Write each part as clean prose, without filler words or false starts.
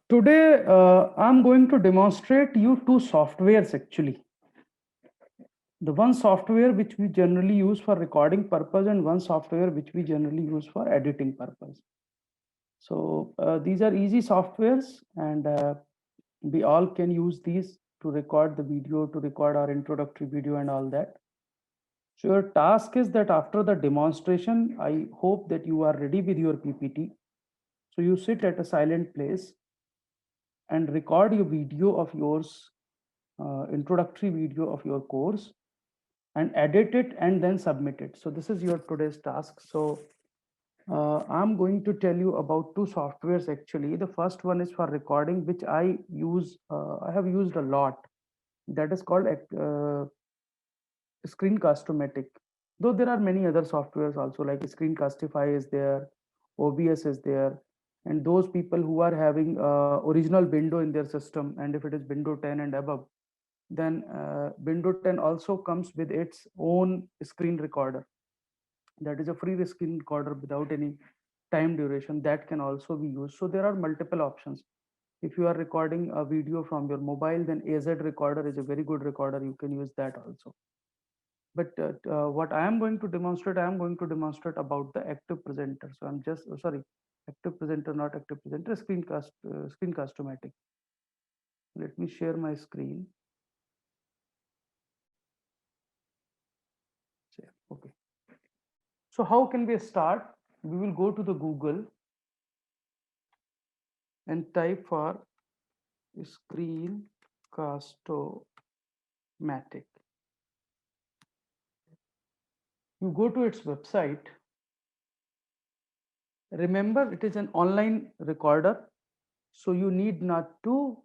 Today, I'm going to demonstrate you two softwares actually. The one software which we generally use for recording purpose and one software which we generally use for editing purpose. So these are easy softwares and we all can use these to record the video, to record our introductory video and all that. So your task is that after the demonstration, I hope that you are ready with your PPT. So you sit at a silent place and record your video of yours, introductory video of your course, and edit it and then submit it. So this is your today's task. So I'm going to tell you about two softwares actually. The first one is for recording, which I use, I have used a lot. That is called Screencast-O-Matic. Though there are many other softwares also, like Screencastify is there, OBS is there, and those people who are having original window in their system, and if it is window 10 and above, then window 10 also comes with its own screen recorder. That is a free screen recorder without any time duration that can also be used. So there are multiple options. If you are recording a video from your mobile, then AZ recorder is a very good recorder. You can use that also. But what I am going to demonstrate, I am going to demonstrate about the active presenter. So I'm just, sorry, active presenter, not active presenter, Screencast-O-Matic. Let me share my screen. Okay. So how can we start? We will go to the Google and type for Screencast-O-Matic. You go to its website. Remember, it is an online recorder, so you need not to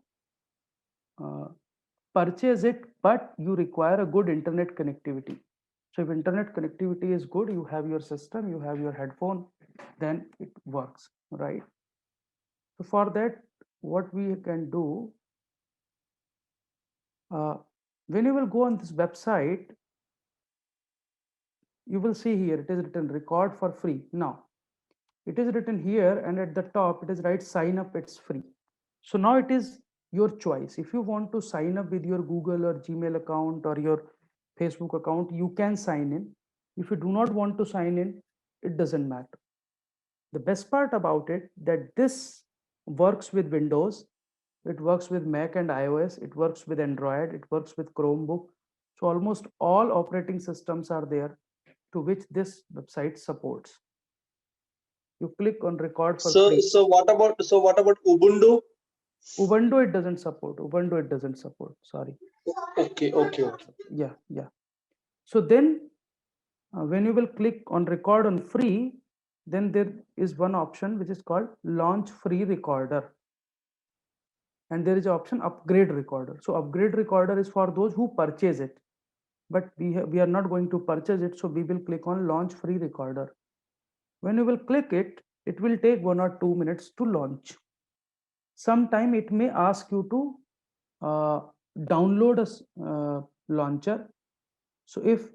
purchase it, but you require a good internet connectivity. So if internet connectivity is good, you have your system, you have your headphone, then it works, right? So for that, what we can do, when you will go on this website, you will see here it is written record for free. Now it is written here, and at the top it is right sign up, it's free. So now it is your choice. If you want to sign up with your Google or Gmail account or your Facebook account, you can sign in. If you do not want to sign in, it doesn't matter. The best part about it that this works with Windows, it works with Mac and iOS, it works with Android, it works with Chromebook. So almost all operating systems are there to which this website supports. You click on record for free. So what about Ubuntu? Ubuntu it doesn't support. Ubuntu it doesn't support. Sorry. Okay. Yeah. So then when you will click on record on free, then there is one option which is called launch free recorder. And there is an option upgrade recorder. So upgrade recorder is for those who purchase it. But we are not going to purchase it. So we will click on launch free recorder. When you will click it, it will take 1 or 2 minutes to launch. Sometime it may ask you to download a launcher. So if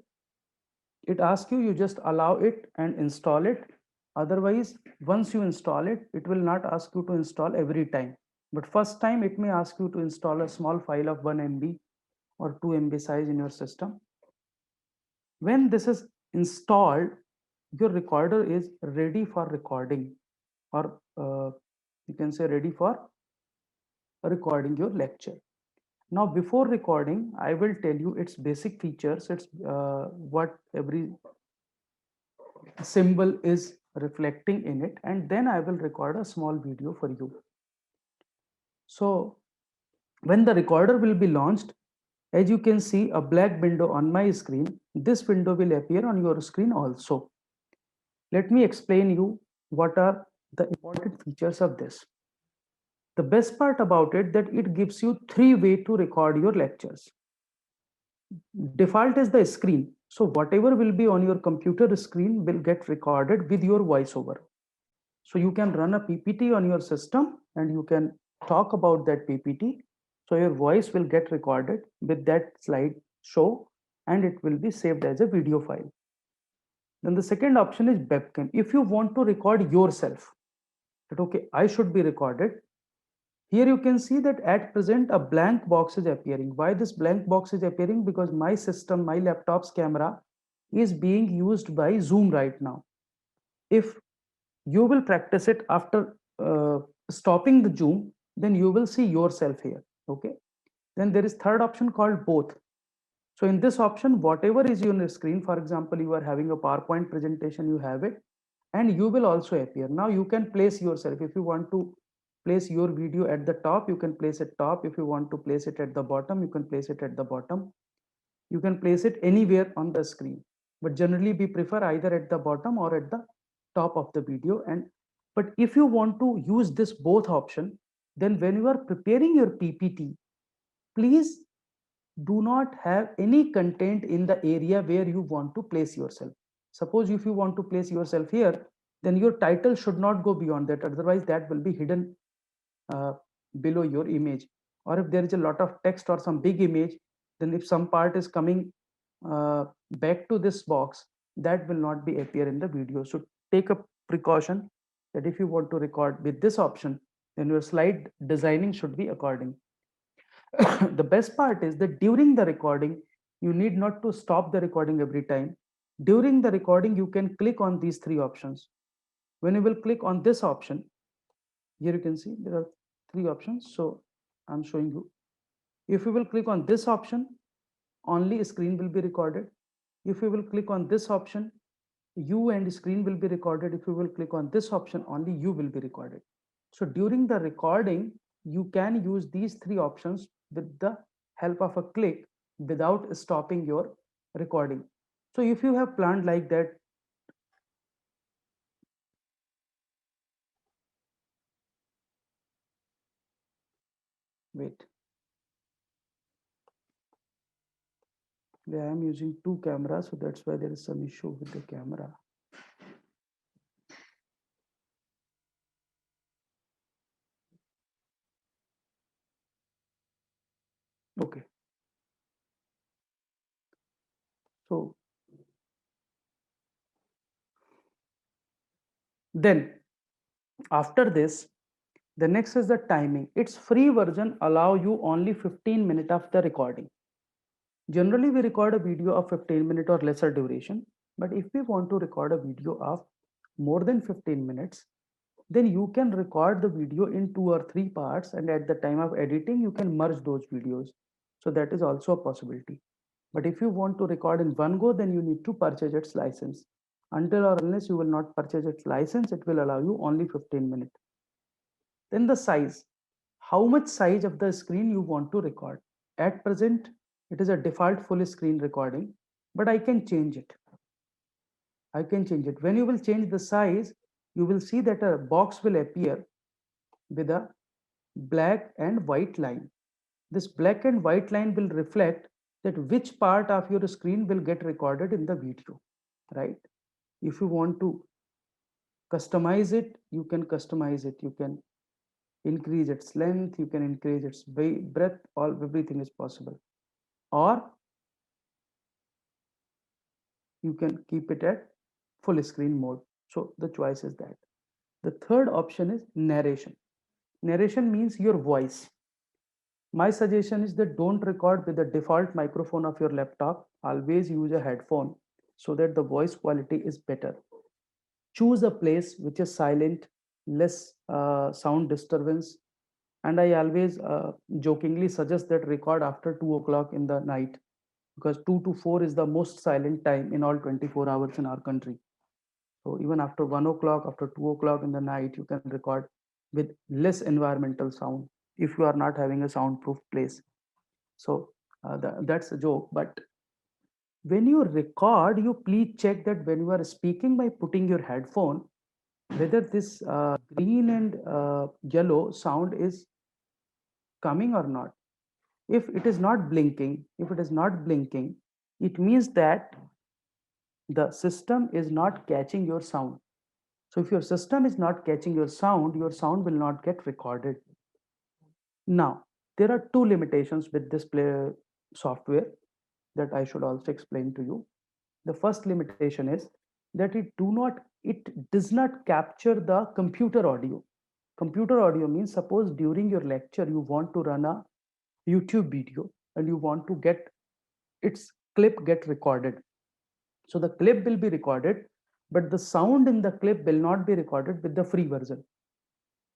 it asks you, you just allow it and install it. Otherwise, once you install it, it will not ask you to install every time. But first time it may ask you to install a small file of 1 MB or 2 MB size in your system. When this is installed, your recorder is ready for recording, or you can say ready for recording your lecture. Now before recording, I will tell you its basic features, its what every symbol is reflecting in it, and then I will record a small video for you. So when the recorder will be launched, as you can see a black window on my screen, this window will appear on your screen also. Let me explain you what are the important features of this. The best part about it that it gives you 3 ways to record your lectures. Default is the screen. So whatever will be on your computer screen will get recorded with your voiceover. So you can run a PPT on your system and you can talk about that PPT. So your voice will get recorded with that slide show and it will be saved as a video file. Then the second option is webcam. If you want to record yourself, that okay, I should be recorded. Here you can see that at present a blank box is appearing. Why this blank box is appearing? Because my system, my laptop's camera is being used by Zoom right now. If you will practice it after stopping the Zoom, then you will see yourself here. Okay. Then there is third option called both. So in this option, whatever is on your screen, for example, you are having a PowerPoint presentation, you have it, and you will also appear. Now you can place yourself. If you want to place your video at the top, you can place it top. If you want to place it at the bottom, you can place it at the bottom. You can place it anywhere on the screen, but generally we prefer either at the bottom or at the top of the video. And but if you want to use this both option, then when you are preparing your PPT, please do not have any content in the area where you want to place yourself. Suppose if you want to place yourself here, then your title should not go beyond that. Otherwise, that will be hidden uh, below your image. Or if there is a lot of text or some big image, then if some part is coming back to this box, that will not be appear in the video. So take a precaution that if you want to record with this option, then your slide designing should be according. The best part is that during the recording, you need not to stop the recording every time. During the recording, you can click on these three options. When you will click on this option, here you can see there are three options. So I'm showing you. If you will click on this option, only screen will be recorded. If you will click on this option, you and screen will be recorded. If you will click on this option, only you will be recorded. So during the recording, you can use these three options with the help of a click without stopping your recording. So if you have planned like that, wait, I am using two cameras, so that's why there is some issue with the camera. Okay. So then after this, the next is the timing. Its free version allow you only 15 minutes of the recording. Generally, we record a video of 15 minutes or lesser duration. But if we want to record a video of more than 15 minutes, then you can record the video in 2 or 3 parts. And at the time of editing, you can merge those videos. So that is also a possibility. But if you want to record in one go, then you need to purchase its license. Until or unless you will not purchase its license, it will allow you only 15 minutes. Then the size. How much size of the screen you want to record. At present, it is a default full screen recording, but I can change it. I can change it. When you will change the size, you will see that a box will appear with a black and white line. This black and white line will reflect that which part of your screen will get recorded in the video, right? If you want to customize it, you can customize it. You can increase its length, you can increase its breadth, all everything is possible. Or you can keep it at full screen mode. So the choice is that. The third option is narration. Narration means your voice. My suggestion is that don't record with the default microphone of your laptop. Always use a headphone so that the voice quality is better. Choose a place which is silent, less sound disturbance. And I always jokingly suggest that record after 2 o'clock in the night, because 2 to 4 is the most silent time in all 24 hours in our country. So even after 1 o'clock, after 2 o'clock in the night, you can record with less environmental sound if you are not having a soundproof place. So that's a joke. But when you record, you please check that when you are speaking by putting your headphone, whether this green and yellow sound is coming or not. If it is not blinking, it means that the system is not catching your sound. So if your system is not catching your sound will not get recorded. Now, there are two limitations with this software that I should also explain to you. The first limitation is that it does not capture the computer audio. Computer audio means, suppose during your lecture you want to run a YouTube video and you want to get its clip get recorded. So the clip will be recorded, but the sound in the clip will not be recorded with the free version.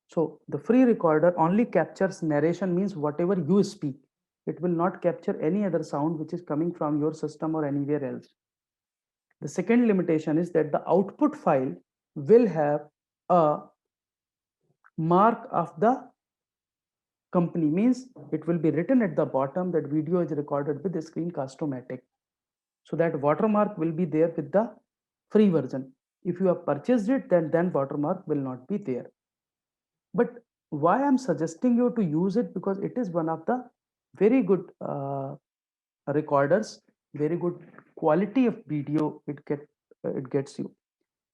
So the free recorder only captures narration, means whatever you speak. It will not capture any other sound which is coming from your system or anywhere else. The second limitation is that the output file will have a mark of the company, means it will be written at the bottom that video is recorded with the Screencast-O-Matic. So that watermark will be there with the free version. If you have purchased it, then watermark will not be there. But why I'm suggesting you to use it, because it is one of the very good recorders, very good quality of video it gets you.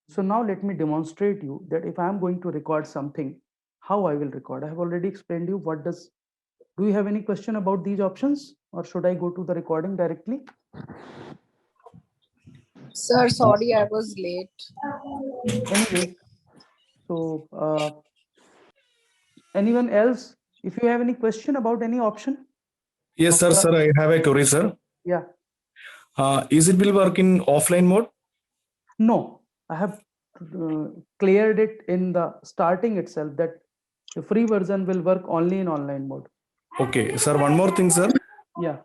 So now let me demonstrate you that if I'm going to record something, how I will record. I have already explained you do you have any question about these options, or should I go to the recording directly? Sir, sorry, I was late. Anyway, so anyone else, if you have any question about any option? Yes, sir. Sir, I have a query, sir. Yeah. Is it will work in offline mode? No, I have cleared it in the starting itself that the free version will work only in online mode. Okay, sir. One more thing, sir. Yeah.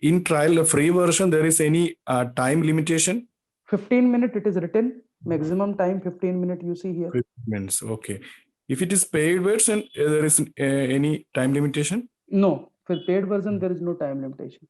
In trial, the free version, there is any time limitation? 15 minutes it is written. Maximum time 15 minutes you see here. 15 minutes. Okay. If it is paid version, there is any time limitation? No, for paid version there is no time limitation.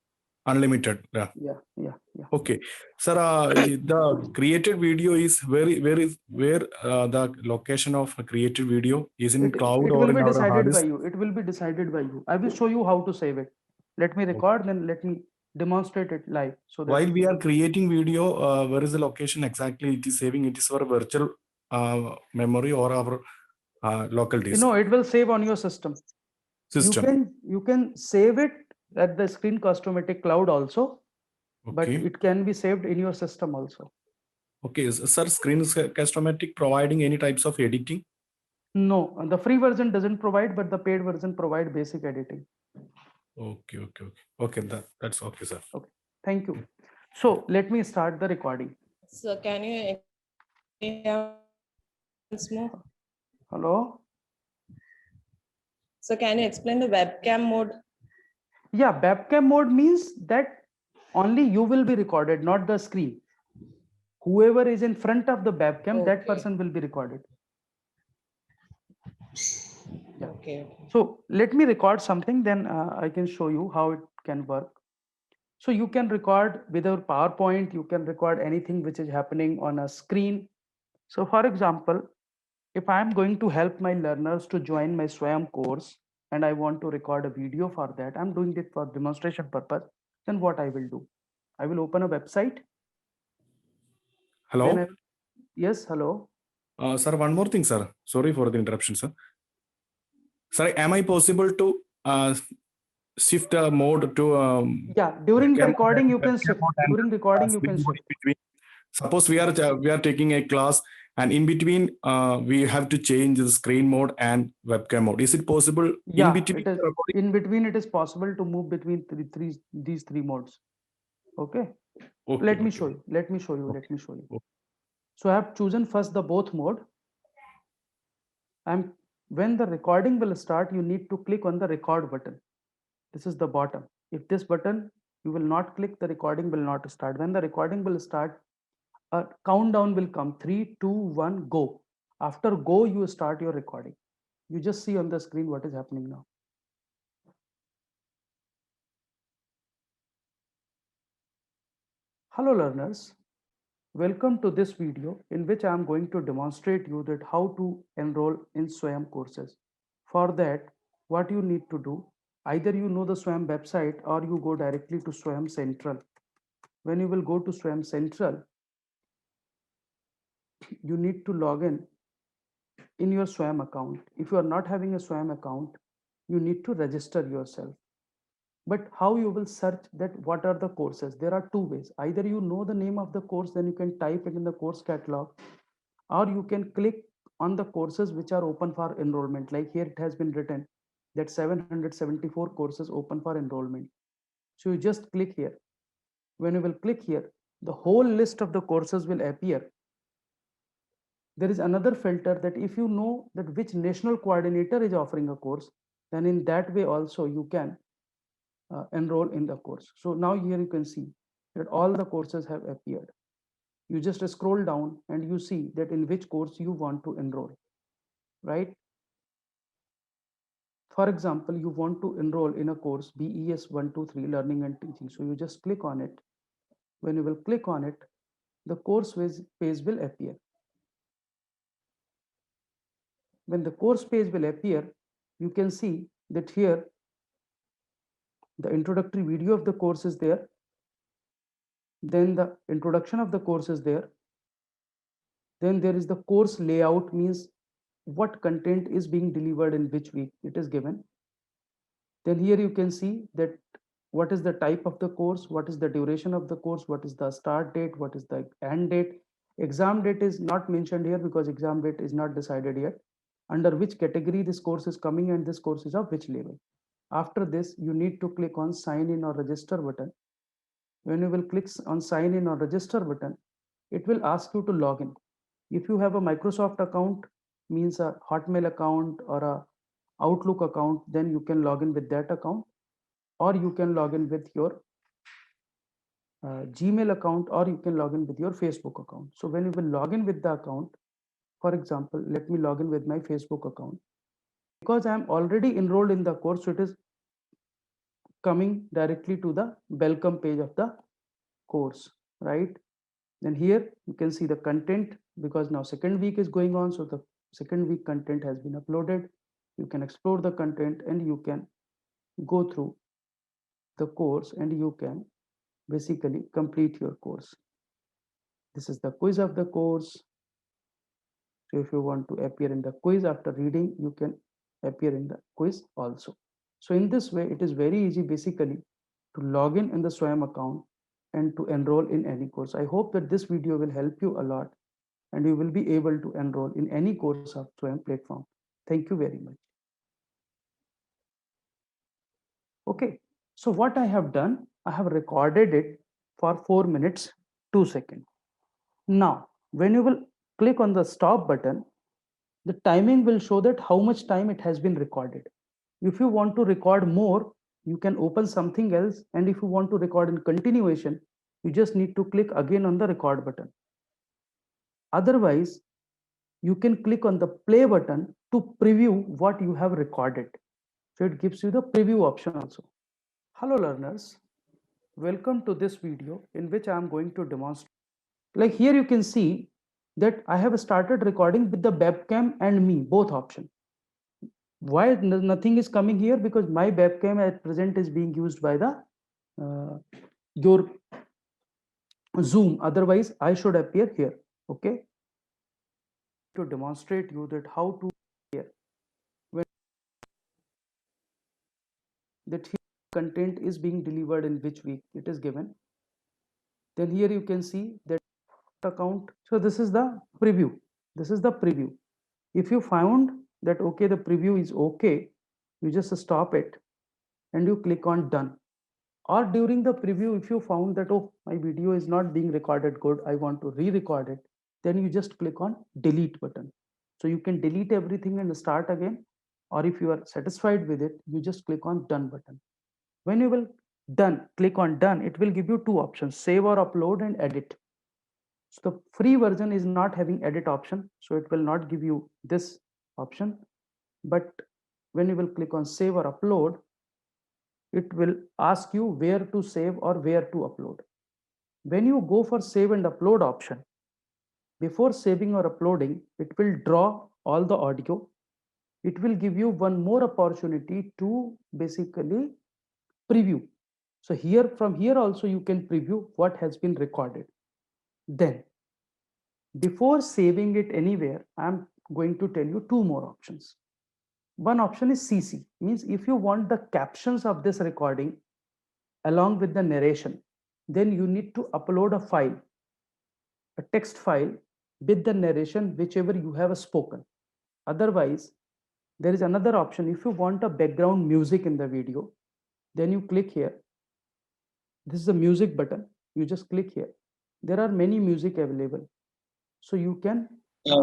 Unlimited. Yeah. Yeah. Okay, sir. The created video is where the location of a created video is in cloud it or will in be our decided hard by disk? you. It will be decided by you. I will show you how to save it. Let me record, then let me demonstrate it live. So that while we are creating video, where is the location exactly it is saving? It is for virtual memory or our local disk? it will save on your system. You can save it at the Screencast-O-Matic cloud also, but Okay. it can be saved in your system also. Okay, sir. Screencast-O-Matic providing any types of editing? No, the free version doesn't provide, but the paid version provide basic editing. Okay. That's okay, sir. Okay, thank you. So let me start the recording. So can you explain once more? Hello. So can you explain the webcam mode? Yeah, webcam mode means that only you will be recorded, not the screen. Whoever is in front of the webcam, that Okay. person will be recorded. Yeah. Okay. So let me record something, then I can show you how it can work. So you can record with your PowerPoint, you can record anything which is happening on a screen. So for example, if I'm going to help my learners to join my SWAYAM course and I want to record a video for that, I'm doing it for demonstration purpose, then what I will do? I will open a website. Hello. Yes, hello. Sir, one more thing, sir. Sorry for the interruption, sir. Sir, am I possible to shift mode to? Yeah, during the recording you can shift. During recording you can shift. Suppose we are taking a class, and in between we have to change the screen mode and webcam mode. Is it possible? Yeah, in between it is. In between, it is possible to move between these three modes. Okay. Let me show you. Let me show you. Okay. So I have chosen first the both mode. When the recording will start, you need to click on the record button. This is the bottom. If this button you will not click, the recording will not start. When the recording will start, a countdown will come. 3, 2, 1, go. After go, you start your recording. You just see on the screen what is happening now. Hello learners. Welcome to this video in which I am going to demonstrate you that how to enroll in SWAYAM courses. For that, what you need to do, either you know the SWAYAM website or you go directly to SWAYAM Central. When you will go to SWAYAM Central, you need to log in your SWAYAM account. If you are not having a SWAYAM account, you need to register yourself. But how you will search that what are the courses? There are two ways. Either you know the name of the course, then you can type it in the course catalog, or you can click on the courses which are open for enrollment. Like here it has been written that 774 courses open for enrollment. So you just click here. When you will click here, the whole list of the courses will appear. There is another filter that if you know that which national coordinator is offering a course, then in that way also you can enroll in the course. So now here you can see that all the courses have appeared. You just scroll down and you see that in which course you want to enroll, right? For example, you want to enroll in a course BES 123 Learning and Teaching. So you just click on it. When you will click on it, the course page will appear. When the course page will appear, you can see that here the introductory video of the course is there. Then the introduction of the course is there. Then there is the course layout, means what content is being delivered in which week it is given. Then here you can see that what is the type of the course, what is the duration of the course, what is the start date, what is the end date. Exam date is not mentioned here because exam date is not decided yet. Under which category this course is coming and this course is of which level. After this, you need to click on sign in or register button. When you will click on sign in or register button, it will ask you to log in. If you have a Microsoft account, means a Hotmail account or a Outlook account, then you can log in with that account, or you can log in with your Gmail account, or you can log in with your Facebook account. So when you will log in with the account, for example, let me log in with my Facebook account. Because I am already enrolled in the course, so it is coming directly to the welcome page of the course, right? Then here you can see the content, because now second week is going on, so the second week content has been uploaded. You can explore the content and you can go through the course and you can basically complete your course. This is the quiz of the course. So if you want to appear in the quiz after reading, you can appear in the quiz also. So in this way, it is very easy basically to log in the SWAYAM account and to enroll in any course. I hope that this video will help you a lot and you will be able to enroll in any course of SWAYAM platform. Thank you very much. Okay, so what I have done, I have recorded it for 4 minutes, 2 seconds. Now, when you will click on the stop button, the timing will show that how much time it has been recorded. If you want to record more, you can open something else. And if you want to record in continuation, you just need to click again on the record button. Otherwise, you can click on the play button to preview what you have recorded. So it gives you the preview option also. Hello learners, welcome to this video in which I am going to demonstrate. Like here you can see that I have started recording with the webcam and me, both options. Why nothing is coming here? Because my webcam at present is being used by the your Zoom. Otherwise, I should appear here. Okay. To demonstrate you that how to here when that here content is being delivered in which week it is given. Then here you can see that account. So this is the preview. This is the preview. If you found that okay, the preview is okay, you just stop it and you click on done. Or during the preview, if you found that, oh, my video is not being recorded good, I want to re-record it, then you just click on delete button. So you can delete everything and start again. Or if you are satisfied with it, you just click on done button. When you will click on done, it will give you two options, save or upload and edit. So the free version is not having edit option, so it will not give you this option. But when you will click on save or upload, it will ask you where to save or where to upload. When you go for save and upload option, before saving or uploading, it will draw all the audio. It will give you one more opportunity to basically preview. So here, from here also you can preview what has been recorded. Then before saving it anywhere, I'm going to tell you two more options. one option is CC, means if you want the captions of this recording along with the narration, then you need to upload a file, a text file with the narration, whichever you have spoken. Otherwise, there is another option. If you want a background music in the video, then you click here. This is the music button. You just click here. There are many music available. So you can,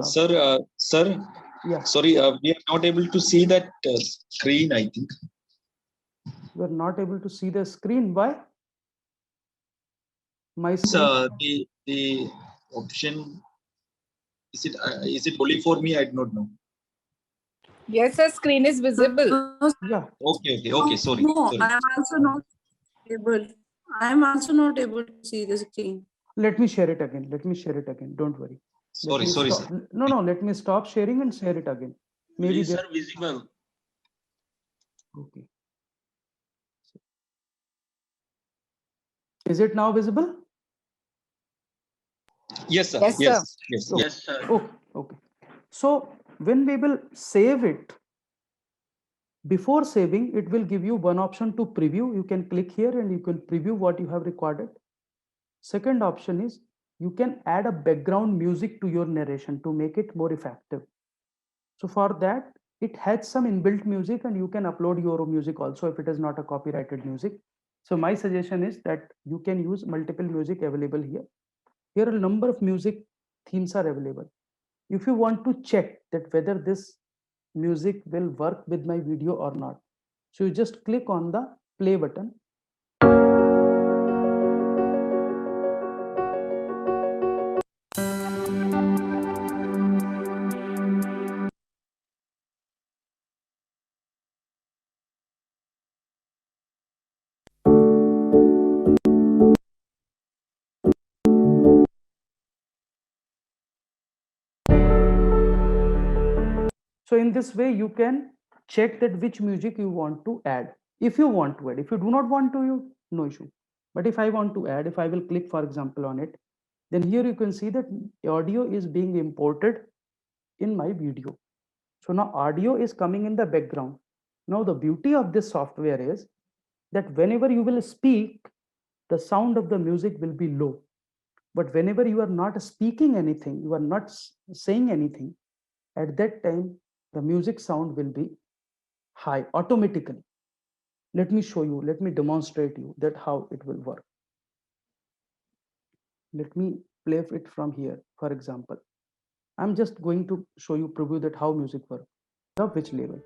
Sir, yeah, sorry, we are not able to see that screen, I think. you are not able to see the screen. Why? My screen. So the option, is it only for me? I do not know. Yes, the screen is visible. Yeah. Okay. Sorry. No, Sorry. I am also not able. I am also not able to see the screen. Let me share it again. Let me share it again. Don't worry. Let me Sorry, stop. sir. No, let me stop sharing and share it again. Maybe These there. are visible. Okay. Is it now visible? Yes, sir. Yes, Yes. Okay. Yes, sir. Okay. So when we will save it, before saving, it will give you one option to preview. You can click here and you can preview what you have recorded. Second option is you can add a background music to your narration to make it more effective. So for that, it has some inbuilt music and you can upload your own music also if it is not a copyrighted music. So my suggestion is that you can use multiple music available here. Here a number of music themes are available. If you want to check that whether this music will work with my video or not, so you just click on the play button. So in this way, you can check that which music you want to add. If you want to add, if you do not want to, no issue. But if I want to add, if I will click, for example, on it, then here you can see that audio is being imported in my video. So now audio is coming in the background. Now the beauty of this software is that whenever you will speak, the sound of the music will be low. But whenever you are not speaking anything, you are not saying anything, at that time, the music sound will be high automatically. Let me show you, let me demonstrate you that how it will work. Let me play it from here. For example, I'm just going to show you preview that how music works. Of which level.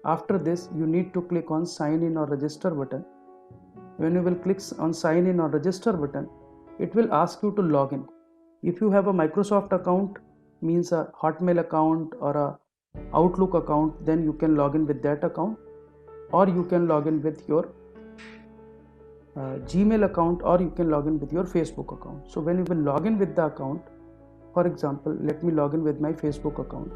After this, you need to click on sign in or register button. When you will click on sign in or register button, it will ask you to log in. If you have a Microsoft account, means a Hotmail account or a Outlook account, then you can log in with that account, or you can log in with your Gmail account, or you can log in with your Facebook account. So when you will log in with the account, for example, let me log in with my Facebook account.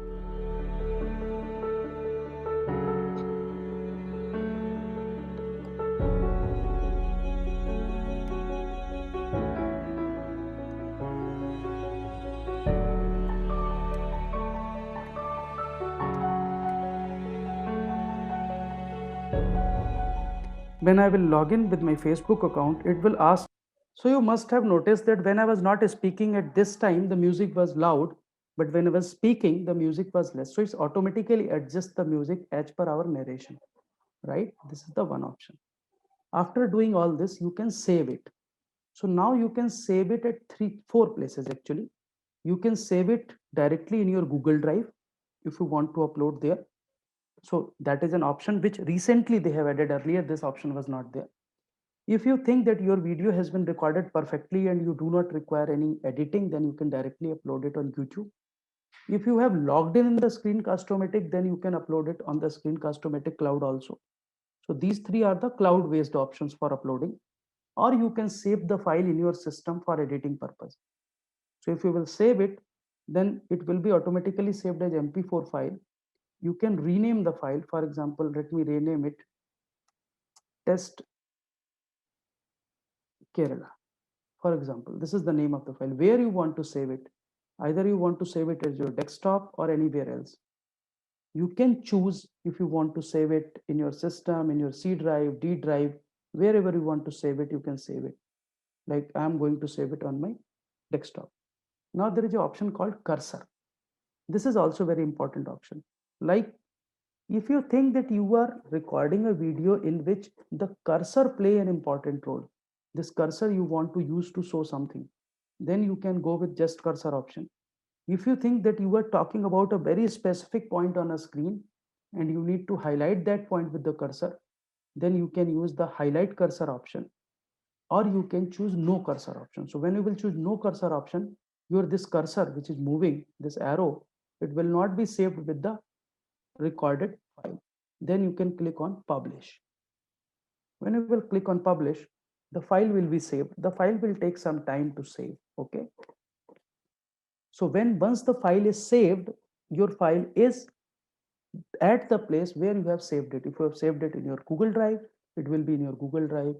When I will log in with my Facebook account, it will ask. So you must have noticed that when I was not speaking at this time, the music was loud, but when I was speaking, the music was less. So it's automatically adjust the music as per our narration, right? This is the one option. After doing all this, you can save it. So now you can save it at 4 places actually. You can save it directly in your Google Drive if you want to upload there. So that is an option which recently they have added. Earlier this option was not there. If you think that your video has been recorded perfectly and you do not require any editing, then you can directly upload it on YouTube. If you have logged in the Screencast-O-Matic, then you can upload it on the Screencast-O-Matic cloud also. So these three are the cloud-based options for uploading, or you can save the file in your system for editing purpose. So if you will save it, then it will be automatically saved as MP4 file. You can rename the file. For example, let me rename it test Kerala. For example, this is the name of the file. Where you want to save it, either you want to save it as your desktop or anywhere else. You can choose if you want to save it in your system, in your C drive, D drive, wherever you want to save it, you can save it. Like I'm going to save it on my desktop. Now there is an option called cursor. This is also very important option. Like if you think that you are recording a video in which the cursor play an important role, this cursor you want to use to show something, then you can go with just cursor option. If you think that you are talking about a very specific point on a screen and you need to highlight that point with the cursor, then you can use the highlight cursor option, or you can choose no cursor option. So when you will choose no cursor option, your this cursor which is moving, this arrow, it will not be saved with the recorded file. Then you can click on publish. When you will click on publish, the file will be saved. The file will take some time to save. Okay. So once the file is saved, your file is at the place where you have saved it. If you have saved it in your Google Drive, it will be in your Google Drive.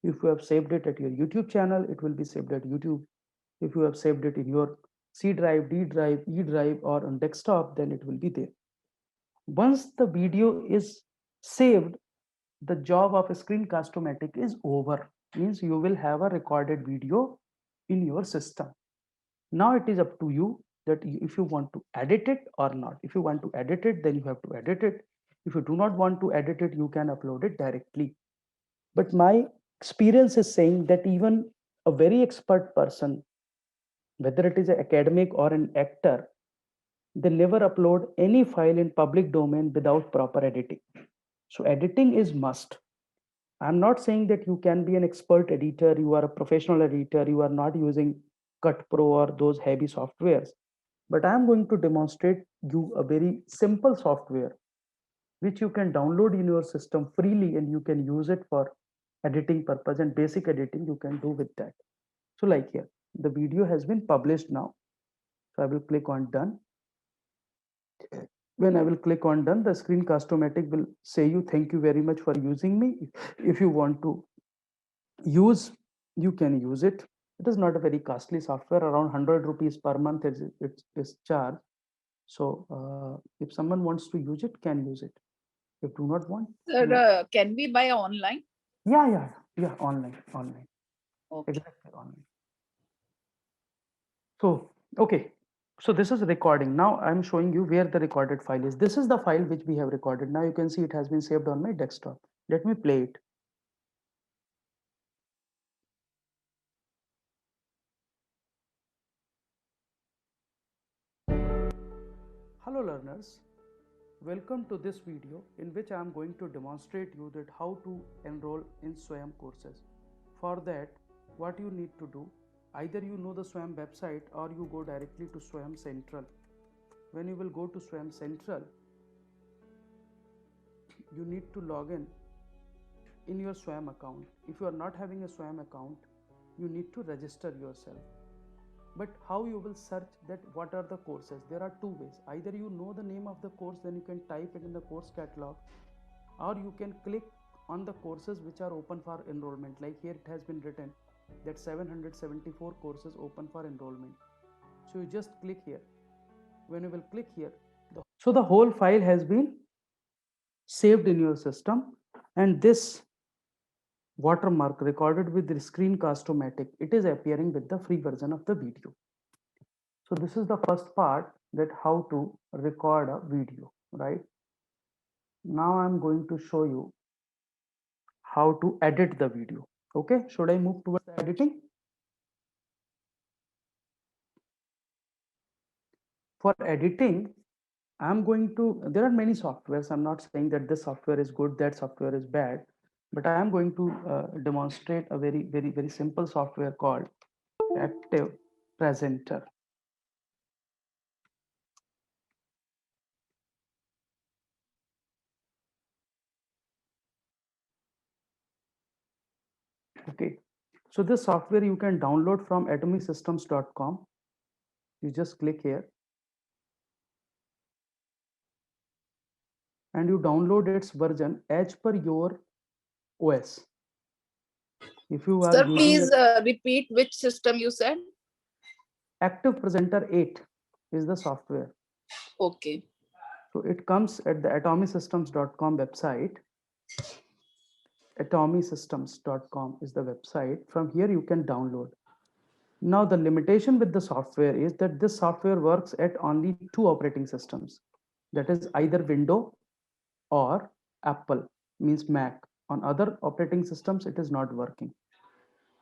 If you have saved it at your YouTube channel, it will be saved at YouTube. If you have saved it in your C drive, D drive, E drive, or on desktop, then it will be there. Once the video is saved, the job of Screencast-O-Matic is over. Means you will have a recorded video in your system. Now it is up to you that if you want to edit it or not. If you want to edit it, then you have to edit it. If you do not want to edit it, you can upload it directly. But my experience is saying that even a very expert person, whether it is an academic or an actor, they never upload any file in public domain without proper editing. So editing is must. I'm not saying that you can be an expert editor, you are a professional editor, you are not using Cut Pro or those heavy softwares. But I'm going to demonstrate you a very simple software which you can download in your system freely and you can use it for editing purpose, and basic editing you can do with that. So like here, the video has been published now. So I will click on done. When I will click on done, the Screencast-O-Matic will say you thank you very much for using me. If you want to use, you can use it. It is not a very costly software. Around 100 rupees per month is charged. So if someone wants to use it, can use it. If do not want, Sir, can we buy online? yeah, online. Okay. Exactly, online. So okay, so this is recording. Now I'm showing you where the recorded file is. This is the file which we have recorded. Now you can see it has been saved on my desktop. Let me play it. Hello learners, welcome to this video in which I am going to demonstrate you that how to enroll in SWAYAM courses. For that, what you need to do, either you know the SWAYAM website or you go directly to SWAYAM Central. When you will go to SWAYAM Central, you need to log in your SWAYAM account. If you are not having a SWAYAM account, you need to register yourself. But how you will search that what are the courses? There are two ways. Either you know the name of the course, then you can type it in the course catalog, or you can click on the courses which are open for enrollment. Like here it has been written that 774 courses open for enrollment. So you just click here. When you will click here, so the whole file has been saved in your system, and this watermark recorded with the Screencast-O-Matic, it is appearing with the free version of the video. So this is the first part, that how to record a video, right? Now I'm going to show you how to edit the video. Okay, should I move towards the editing? For editing, I'm going to, there are many softwares. I'm not saying that this software is good, that software is bad, but I am going to demonstrate a very simple software called Active Presenter. Okay, so this software you can download from atomisystems.com. You just click here and you download its version as per your OS. If you are Sir, using please repeat which system you said. Active Presenter 8 is the software. Okay. So it comes at the atomisystems.com website. Atomisystems.com is the website. From here you can download. Now the limitation with the software is that this software works at only 2 operating systems. That is either Windows or Apple, means Mac. On other operating systems, it is not working.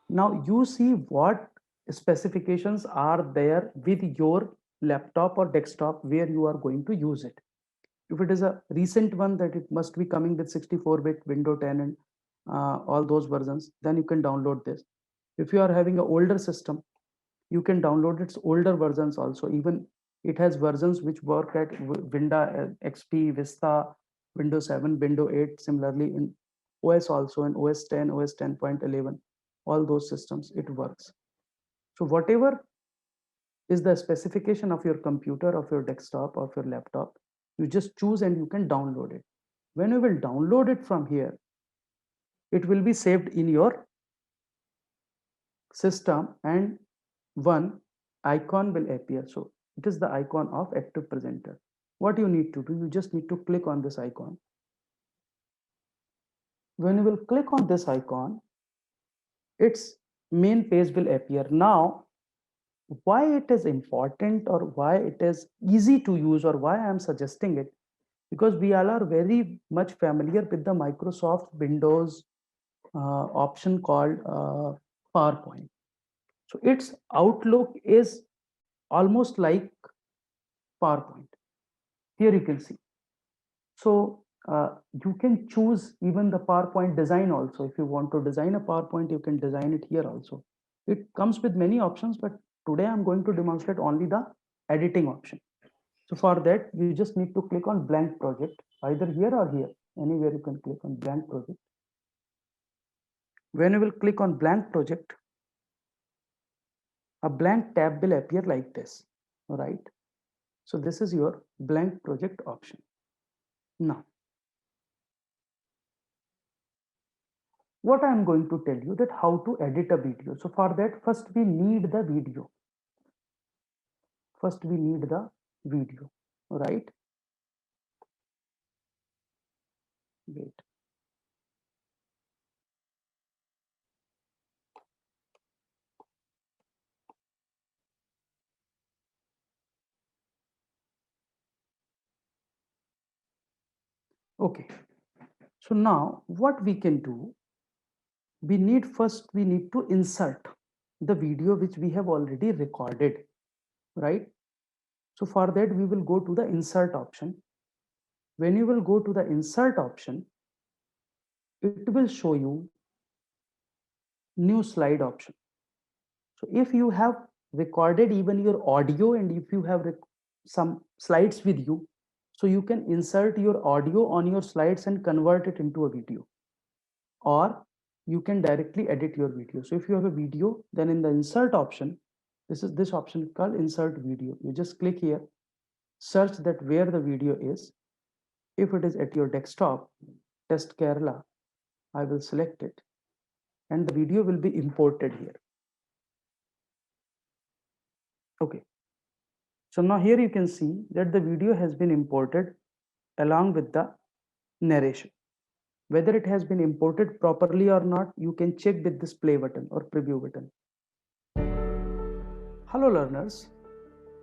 Now you see what specifications are there with your laptop or desktop where you are going to use it. If it is a recent one, that it must be coming with 64-bit Windows 10 and all those versions, then you can download this. If you are having an older system, you can download its older versions also. Even it has versions which work at Windows XP, Vista, Windows 7, Windows 8, similarly in OS also, in OS 10, OS 10.11, all those systems, it works. So whatever is the specification of your computer, of your desktop, of your laptop, you just choose and you can download it. When you will download it from here, it will be saved in your system and one icon will appear. So it is the icon of Active Presenter. What you need to do, you just need to click on this icon. When you will click on this icon, its main page will appear. Now, why it is important or why it is easy to use or why I am suggesting it, because we all are very much familiar with the Microsoft Windows option called PowerPoint. So its outlook is almost like PowerPoint. Here you can see. So you can choose even the PowerPoint design also. If you want to design a PowerPoint, you can design it here also. It comes with many options, but today I'm going to demonstrate only the editing option. So for that, you just need to click on blank project, either here or here, anywhere you can click on blank project. When you will click on blank project, a blank tab will appear like this, all right? So this is your blank project option. Now, what I'm going to tell you that how to edit a video. So for that, first we need the video. First we need the video, all right? Wait. Okay. So now what we can do, we need to insert the video which we have already recorded, right? So for that, we will go to the insert option. When you will go to the insert option, it will show you new slide option. So if you have recorded even your audio and if you have some slides with you, so you can insert your audio on your slides and convert it into a video, or you can directly edit your video. So if you have a video, then in the insert option, this option called insert video. You just click here, search that where the video is. If it is at your desktop, Test Kerala, I will select it and the video will be imported here. Okay. So now here you can see that the video has been imported along with the narration. Whether it has been imported properly or not, you can check with this play button or preview button. Hello learners,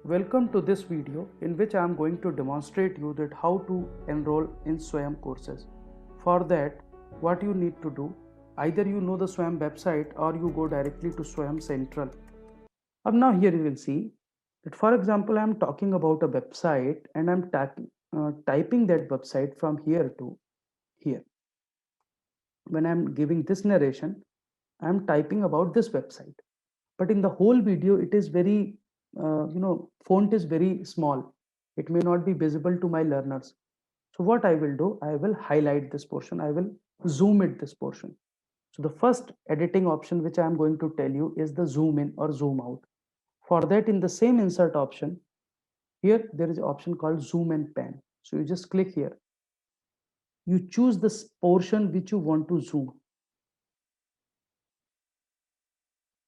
welcome to this video in which I am going to demonstrate you that how to enroll in SWAYAM courses. For that, what you need to do, either you know the SWAYAM website or you go directly to SWAYAM Central. Now here you will see that, for example, I am talking about a website and I'm typing that website from here to here. When I'm giving this narration, I'm typing about this website. But in the whole video, it is very, font is very small. It may not be visible to my learners. So what I will do, I will highlight this portion. I will zoom it this portion. So the first editing option which I am going to tell you is the zoom in or zoom out. For that, in the same insert option, here there is an option called zoom and pan. So you just click here. You choose this portion which you want to zoom.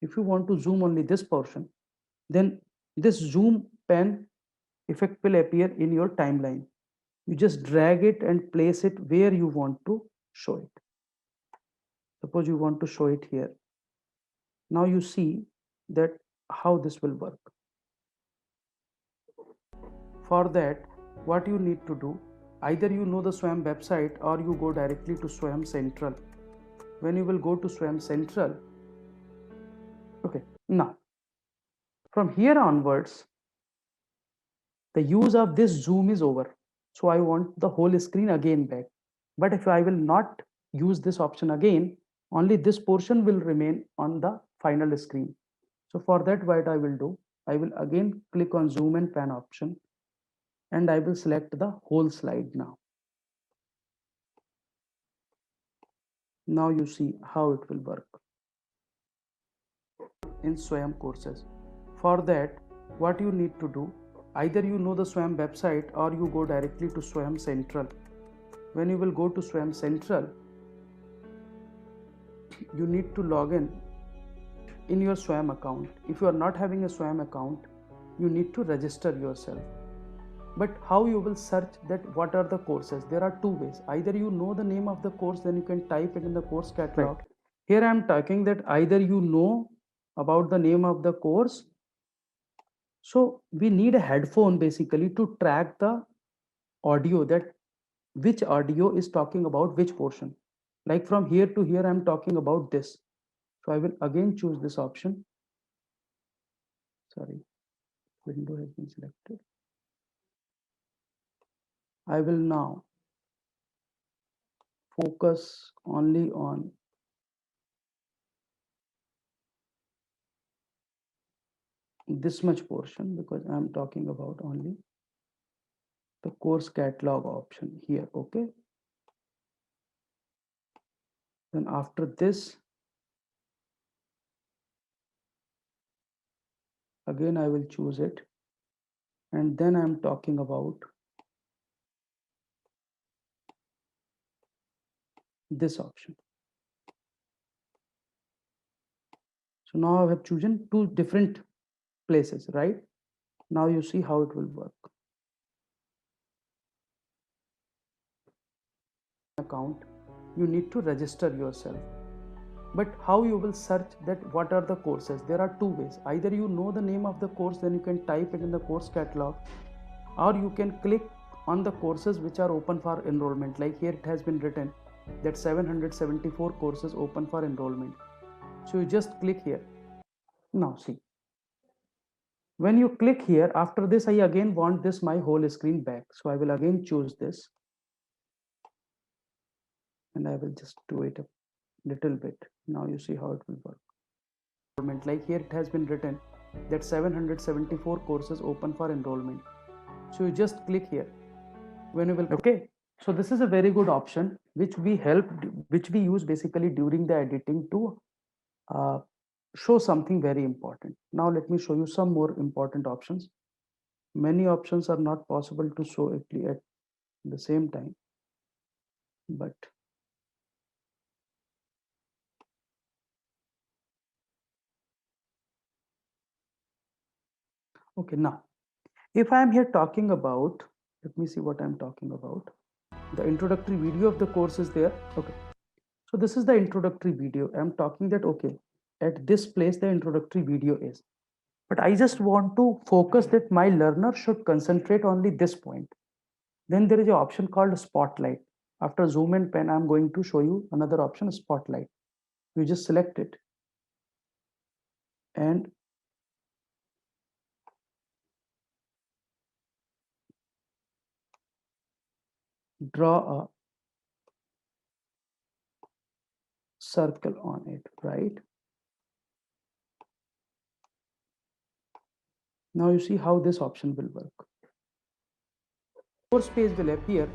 If you want to zoom only this portion, then this zoom pan effect will appear in your timeline. You just drag it and place it where you want to show it. Suppose you want to show it here. Now you see that how this will work. For that, what you need to do, either you know the SWAYAM website or you go directly to SWAYAM Central. When you will go to SWAYAM Central, okay, now from here onwards, the use of this zoom is over. So I want the whole screen again back. But if I will not use this option again, only this portion will remain on the final screen. So for that, what I will do, I will again click on zoom and pan option, and I will select the whole slide now. Now you see how it will work in SWAYAM courses. For that, what you need to do, either you know the SWAYAM website or you go directly to SWAYAM Central. When you will go to SWAYAM Central, you need to log in your SWAYAM account. If you are not having a SWAYAM account, you need to register yourself. But how you will search that what are the courses? There are two ways. Either you know the name of the course, then you can type it in the course catalog. Right. Here I am talking that either you know about the name of the course. So we need a headphone basically to track the audio, that which audio is talking about which portion. Like from here to here, I'm talking about this. So I will again choose this option. Sorry, window has been selected. I will now focus only on this much portion because I'm talking about only the course catalog option here. Okay. Then after this, again, I will choose it. And then I'm talking about this option. So now I have chosen two different places, right? Now you see how it will work. Account, you need to register yourself. But how you will search that what are the courses? There are two ways. Either you know the name of the course, then you can type it in the course catalog, or you can click on the courses which are open for enrollment. Like here it has been written that 774 courses open for enrollment. So you just click here. Now see, when you click here, after this, I again want this my whole screen back. So I will again choose this. And I will just do it a little bit. Now you see how it will work. Like here it has been written that 774 courses open for enrollment. So you just click here. When you will, okay. So this is a very good option which we use basically during the editing to show something very important. Now let me show you some more important options. Many options are not possible to show at the same time, but okay. Now, if I am here talking about, let me see what I'm talking about. The introductory video of the course is there. Okay. So this is the introductory video. I'm talking that, okay, at this place, the introductory video is. But I just want to focus that my learner should concentrate only this point. Then there is an option called Spotlight. After zoom and pen, I'm going to show you another option, Spotlight. You just select it and draw a circle on it, right? Now you see how this option will work. Course page will appear.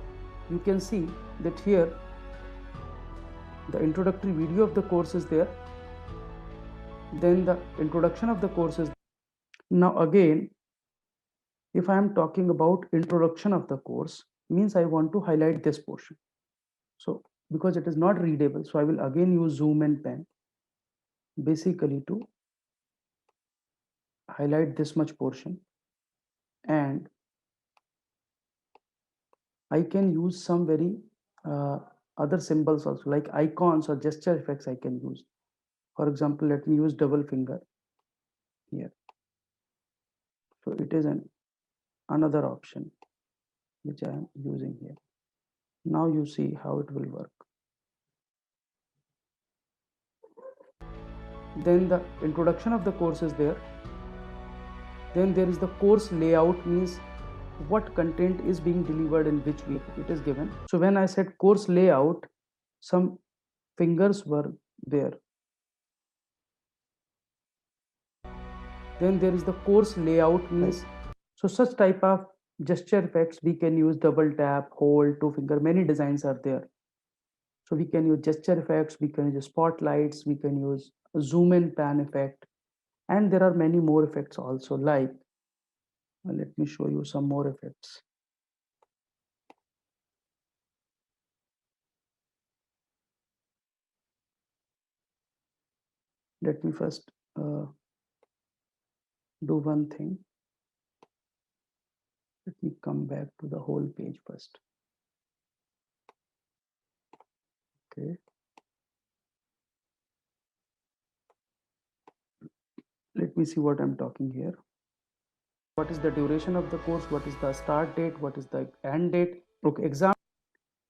You can see that here the introductory video of the course is there. Then the introduction of the course is. Now again, if I am talking about introduction of the course, means I want to highlight this portion. So because it is not readable, so I will again use zoom and pen basically to highlight this much portion, and I can use some very other symbols also, like icons or gesture effects I can use. For example, let me use double finger here. So it is another option which I am using here. Now you see how it will work. Then the introduction of the course is there. Then there is the course layout, means what content is being delivered in which week it is given. So when I said course layout, some fingers were there. Then there is the course layout, means so such type of gesture effects we can use double tap, hold, two finger, many designs are there. So we can use gesture effects, we can use spotlights, we can use zoom in pan effect, and there are many more effects also, like let me show you some more effects. Let me first do one thing. Let me come back to the whole page first. Okay. Let me see what I'm talking here. What is the duration of the course? What is the start date? What is the end date? Okay, exam.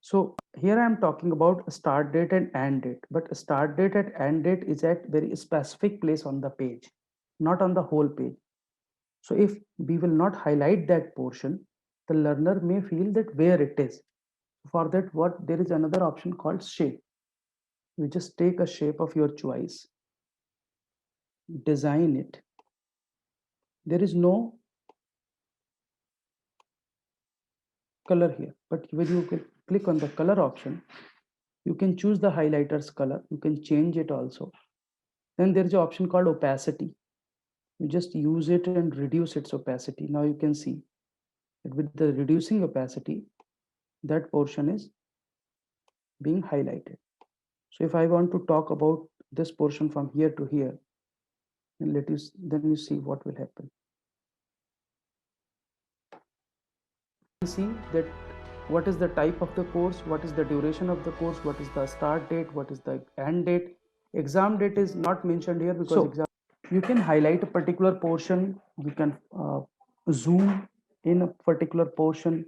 So here I am talking about start date and end date, but start date and end date is at very specific place on the page, not on the whole page. So if we will not highlight that portion, the learner may feel that where it is. For that, what there is another option called shape. You just take a shape of your choice, design it. There is no color here, but when you click on the color option, you can choose the highlighter's color. You can change it also. Then there is an option called opacity. You just use it and reduce its opacity. Now you can see that with the reducing opacity, that portion is being highlighted. So if I want to talk about this portion from here to here, and then you see what will happen. You see that what is the type of the course, what is the duration of the course, what is the start date, what is the end date. Exam date is not mentioned here because you can highlight a particular portion, you can zoom in a particular portion,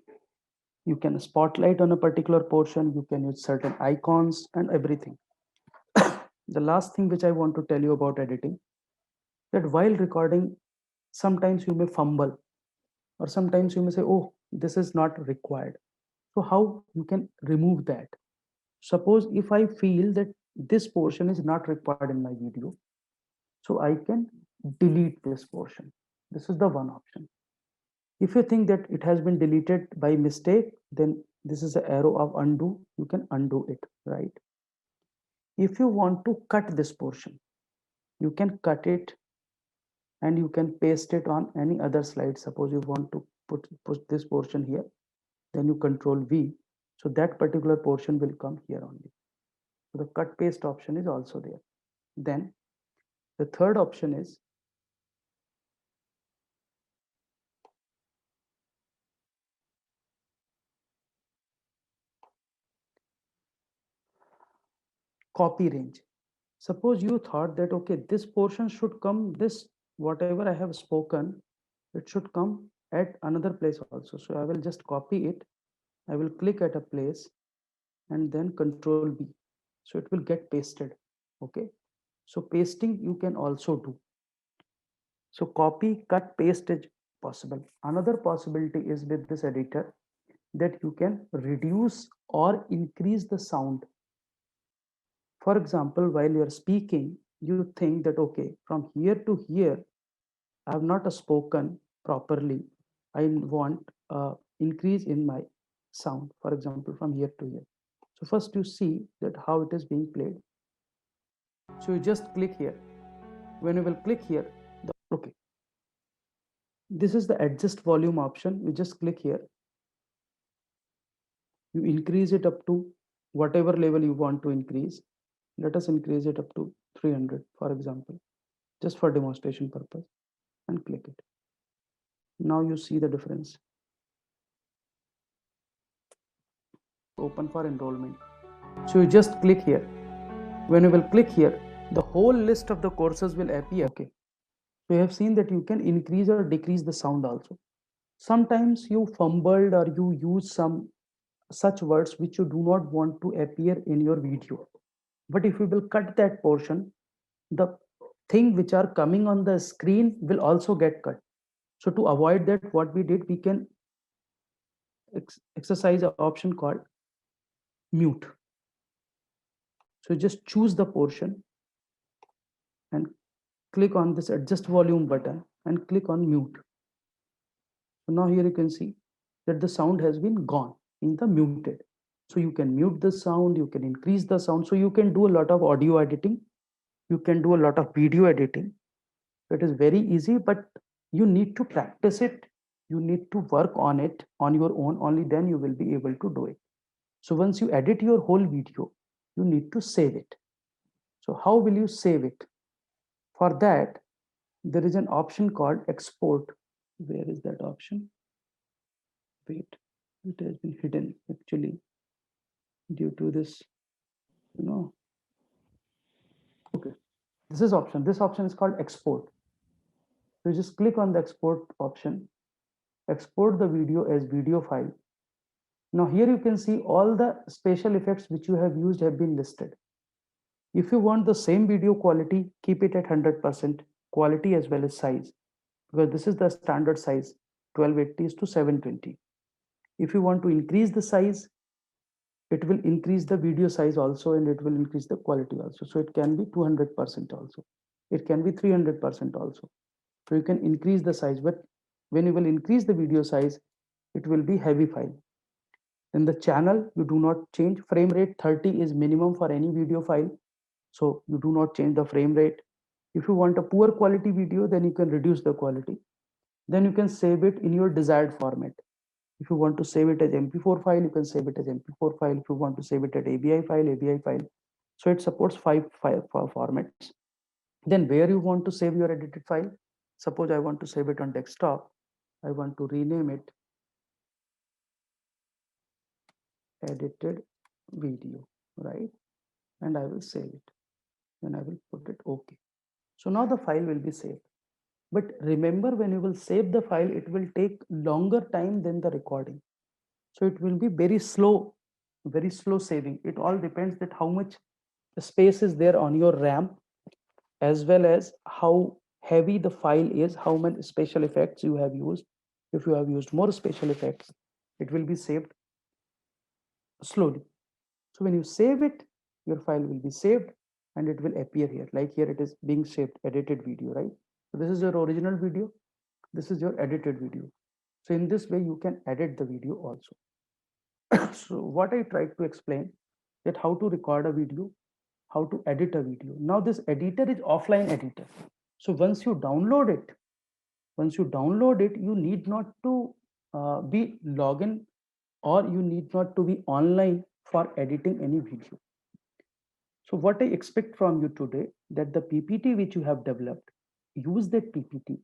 you can spotlight on a particular portion, you can use certain icons and everything. The last thing which I want to tell you about editing, that while recording, sometimes you may fumble, or sometimes you may say, oh, this is not required. So how you can remove that? Suppose if I feel that this portion is not required in my video, so I can delete this portion. This is the one option. If you think that it has been deleted by mistake, then this is the arrow of undo. You can undo it, right? If you want to cut this portion, you can cut it and you can paste it on any other slide. Suppose you want to put this portion here, then you control V. So that particular portion will come here only. So the cut paste option is also there. Then the third option is copy range. Suppose you thought that, okay, this portion should come, this whatever I have spoken, it should come at another place also. So I will just copy it. I will click at a place and then control B. So it will get pasted. Okay. So pasting you can also do. So copy, cut, paste is possible. Another possibility is with this editor that you can reduce or increase the sound. For example, while you are speaking, you think that, okay, from here to here, I have not spoken properly. I want increase in my sound, for example, from here to here. So first you see that how it is being played. So you just click here. When you will click here, okay. This is the adjust volume option. You just click here. You increase it up to whatever level you want to increase. Let us increase it up to 300, for example, just for demonstration purpose, and click it. Now you see the difference. open for enrollment. So you just click here. When you will click here, the whole list of the courses will appear. Okay. So you have seen that you can increase or decrease the sound also. Sometimes you fumbled or you use some such words which you do not want to appear in your video. But if you will cut that portion, the thing which are coming on the screen will also get cut. So to avoid that, what we did, we can exercise an option called mute. So just choose the portion and click on this adjust volume button and click on mute. So now here you can see that the sound has been gone in the muted. So you can mute the sound, you can increase the sound. So you can do a lot of audio editing. You can do a lot of video editing. It is very easy, but you need to practice it. You need to work on it on your own. Only then you will be able to do it. So once you edit your whole video, you need to save it. So how will you save it? For that, there is an option called export. Where is that option? Wait, it has been hidden actually due to this, Okay, this is option. This option is called export. So you just click on the export option, export the video as video file. Now here you can see all the special effects which you have used have been listed. If you want the same video quality, keep it at 100% quality as well as size, because this is the standard size, 1280 is to 720. If you want to increase the size, it will increase the video size also, and it will increase the quality also. So it can be 200% also. It can be 300% also. So you can increase the size, but when you will increase the video size, it will be heavy file. In the channel, you do not change. Frame rate 30 is minimum for any video file. So you do not change the frame rate. If you want a poor quality video, then you can reduce the quality. Then you can save it in your desired format. If you want to save it as MP4 file, you can save it as MP4 file. If you want to save it as AVI file, AVI file. So it supports five formats. Then where you want to save your edited file? Suppose I want to save it on desktop. I want to rename it edited video, right? And I will save it. Then I will put it OK. So now the file will be saved. But remember, when you will save the file, it will take longer time than the recording. So it will be very slow saving. It all depends that how much space is there on your RAM, as well as how heavy the file is, how many special effects you have used. If you have used more special effects, it will be saved slowly. So when you save it, your file will be saved and it will appear here. Like here it is being saved, edited video, right? So this is your original video. This is your edited video. So in this way, you can edit the video also. So what I tried to explain that how to record a video, how to edit a video. Now this editor is offline editor. So once you download it, you need not to be login, or you need not to be online for editing any video. So what I expect from you today, that the PPT which you have developed, use that PPT,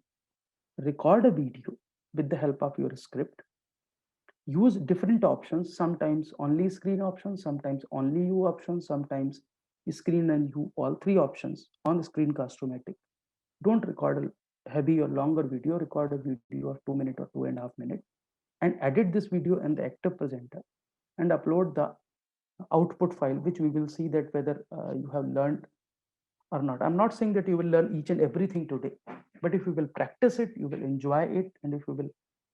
record a video with the help of your script, use different options, sometimes only screen options, sometimes only you options, sometimes screen and you, all three options on the Screencast-O-Matic. Don't record a heavy or longer video, record a video of 2 minutes or 2.5 minutes and edit this video in the active presenter and upload the output file, which we will see that whether you have learned or not. I'm not saying that you will learn each and everything today, but if you will practice it, you will enjoy it. And if you will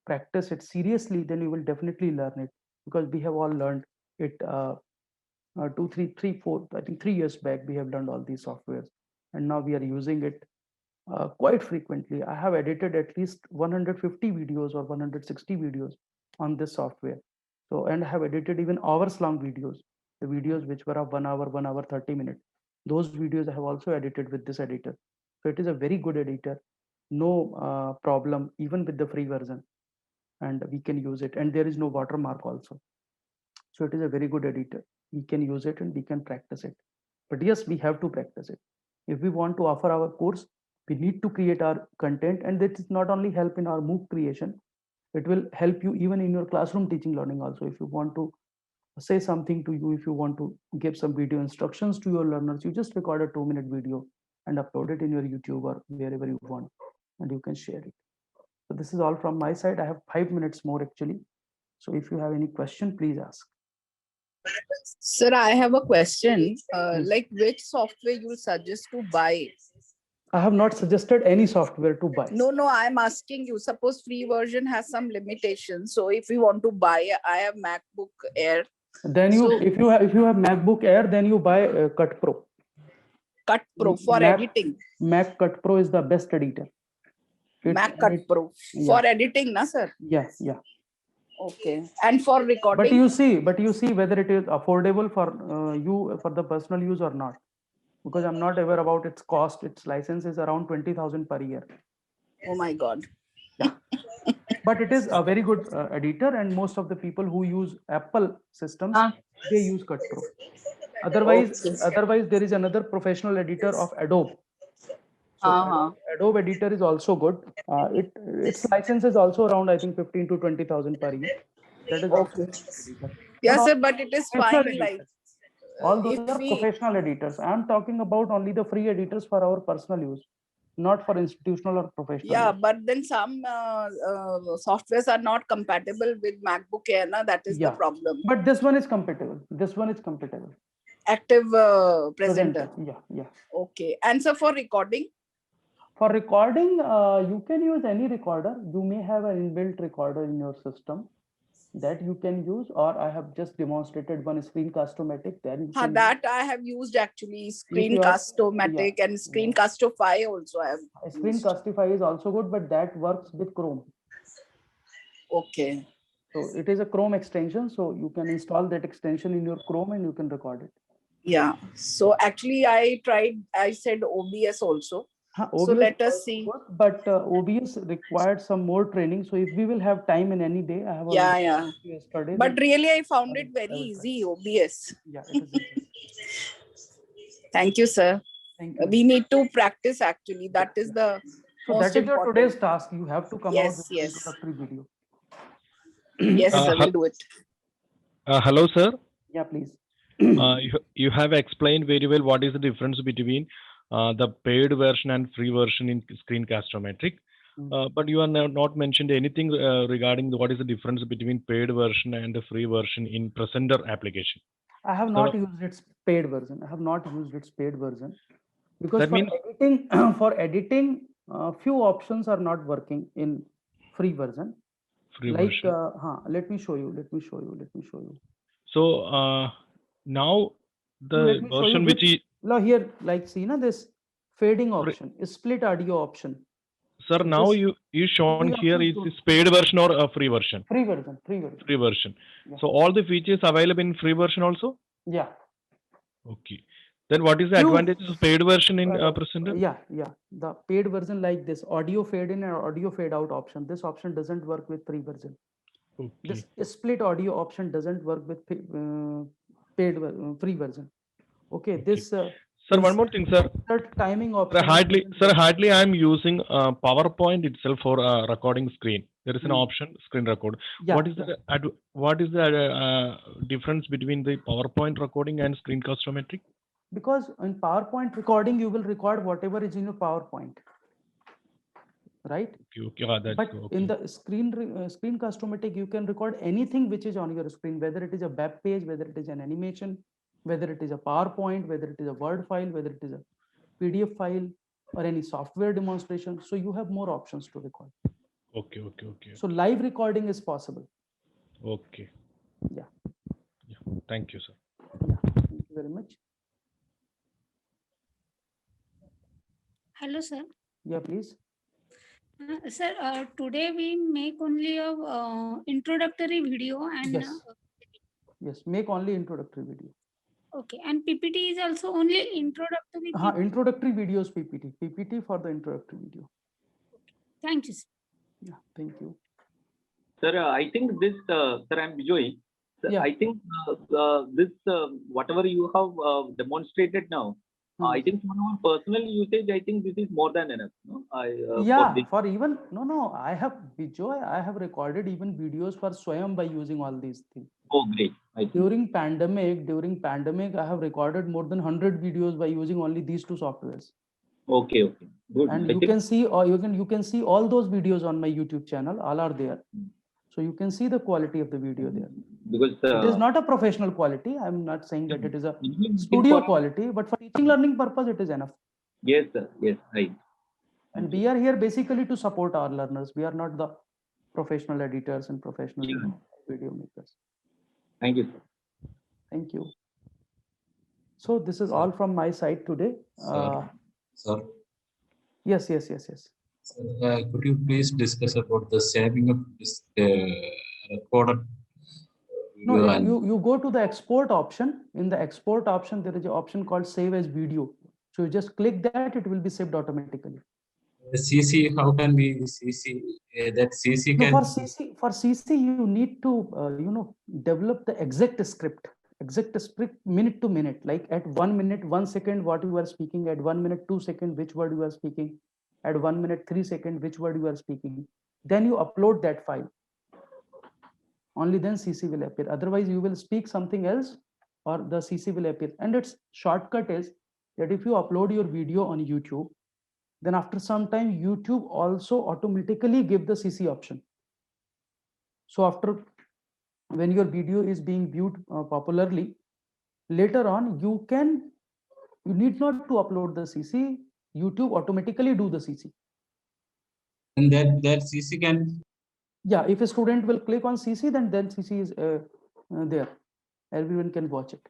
practice it seriously, then you will definitely learn it, because we have all learned it 2, 3, 3, 4, I think 3 years back, we have learned all these softwares, and now we are using it quite frequently. I have edited at least 150 videos or 160 videos on this software. So, and I have edited even hours long videos, the videos which were of 1 hour, 1 hour, 30 minutes. Those videos I have also edited with this editor. So it is a very good editor, no problem, even with the free version, and we can use it. And there is no watermark also. So it is a very good editor. We can use it and we can practice it. But yes, we have to practice it. If we want to offer our course, we need to create our content, and that is not only help in our MOOC creation, it will help you even in your classroom teaching learning also. If you want to say something to you, if you want to give some video instructions to your learners, you just record a 2-minute video and upload it in your YouTube or wherever you want, and you can share it. So this is all from my side. I have 5 minutes more actually. So if you have any question, please ask. Sir, I have a question. Please. Like which software you suggest to buy? I have not suggested any software to buy. No, I'm asking you. Suppose free version has some limitations. So if you want to buy, I have MacBook Air. Then you, So- if you have MacBook Air, then you buy Cut Pro. Cut Pro for Mac- editing. Mac Cut Pro is the best editor. Mac Cut Pro for editing, na sir? Yeah. Okay. And for recording? But you see whether it is affordable for you for the personal use or not. Because I'm not aware about its cost. Its license is around 20,000 per year. Oh my God. But it is a very good editor, and most of the people who use Apple systems, they use Cut Pro. Otherwise, Okay. there is another professional editor of Adobe. So Adobe editor is also good. Its license is also around, I think, 15 to 20,000 per year. That is also a good editor. Yeah, But sir, but it is professional fine. Like all those if are we, professional editors. I am talking about only the free editors for our personal use, not for institutional or professional. yeah, use. but then some softwares are not compatible with MacBook Air. Na, that is the Yeah. problem. But this one is compatible. This one is compatible. Active presenter. Yeah. Okay. And so for recording? For recording, you can use any recorder. You may have an inbuilt recorder in your system that you can use, or I have just demonstrated one Screencast-O-Matic. Then you can That I have used actually you are- Screencast-O-Matic and Screencast-O-Fi also I have used. Screencastify is also good, but that works with Chrome. Okay. So it is a Chrome extension, so you can install that extension in your Chrome and you can record it. Yeah. So actually I said OBS also. So OBS let us also see. good, but OBS required some more training. So if we will have time in any day, I have already Yeah. told you yesterday. But that- really I found it I very will try. easy, OBS. Yeah, it is easy. Thank you, sir. Thank you. We need to practice actually. That is the So most that is your important. today's task. You have to come out Yes, with an yes. introductory video. Yes, sir, we'll do it. Hello, sir. Yeah, please. You have explained very well what is the difference between the paid version and free version in Screencast-O-Matic. But you are not mentioned anything regarding what is the difference between paid version and the free version in Presenter application. I have not used its paid version. I have not used its paid version because That for means- editing, for editing, few options are not working in free version. Free Like, version. let me show you. So now the Let me show you version which is Now here, like, see, na, this fading option, split audio option. sir So now this- you shown Free here option is to- this paid version or a free version? Free version. Free version. Yeah. So all the features available in free version also? Yeah. Okay. Then what is the Few- advantage of paid version in Presenter? Yeah. The paid version like this audio fade in and audio fade out option. This option doesn't work with free version. Okay. This split audio option doesn't work with free version. Okay. This Sir, one more thing, sir. timing option. Hardly I am using PowerPoint itself for recording screen. There is an option screen record. Yeah, What is the difference between the PowerPoint recording and Screencast-O-Matic? Because in PowerPoint recording, you will record whatever is in your PowerPoint, right? Okay. That's But okay. in the Screencast-O-Matic, you can record anything which is on your screen, whether it is a web page, whether it is an animation, whether it is a PowerPoint, whether it is a Word file, whether it is a PDF file, or any software demonstration. So you have more options to record. Okay. So live recording is possible. Okay. Yeah. Thank you, sir. Yeah. Thank you very much. Hello, sir. Yeah, please. Sir, today we make only a introductory video and Yes. Make only introductory video. okay, and PPT is also only introductory. Introductory videos PPT. PPT for the introductory video. Thank you, sir. Yeah. Thank you. Sir, I think this, sir, I'm Bijoy. Sir, Yeah. I think this, whatever you have demonstrated now, I think for our personal usage, I think this is more than enough. No? For even, no, I have Bijoy, I have recorded even videos for Swayam by using all these things. Oh, great. I see. During pandemic, I have recorded more than 100 videos by using only these two softwares. Okay, okay. Good. And I you think- can see, or you can see all those videos on my YouTube channel. All are there. So you can see the quality of the video there. because It is not a professional quality. I'm not saying that it is a studio for- quality, but for teaching learning purpose, it is enough. Yes, sir. Yes, right. And we are here basically to support our learners. We are not the professional editors and professional Yeah. video makers. Thank you, sir. Thank you. So this is all from my side today. Sir, Yes. could you please discuss about the saving of this recorded No, video if and you go to the export option. In the export option, there is an option called save as video. So you just click that, it will be saved automatically. CC? How can we CC that CC No, can? for CC, you need to develop the exact script minute to minute, like at 1 minute 1 second what you are speaking, at 1 minute 2 second which word you are speaking, at 1 minute 3 second which word you are speaking. Then you upload that file. Only then CC will appear. Otherwise, you will speak something else, or the CC will appear. And its shortcut is that if you upload your video on YouTube, then after some time, YouTube also automatically give the CC option. So after, when your video is being viewed popularly, later on, you need not to upload the CC. YouTube automatically do the CC. And that CC can. Yeah, if a student will click on CC, then CC is there. Everyone can watch it.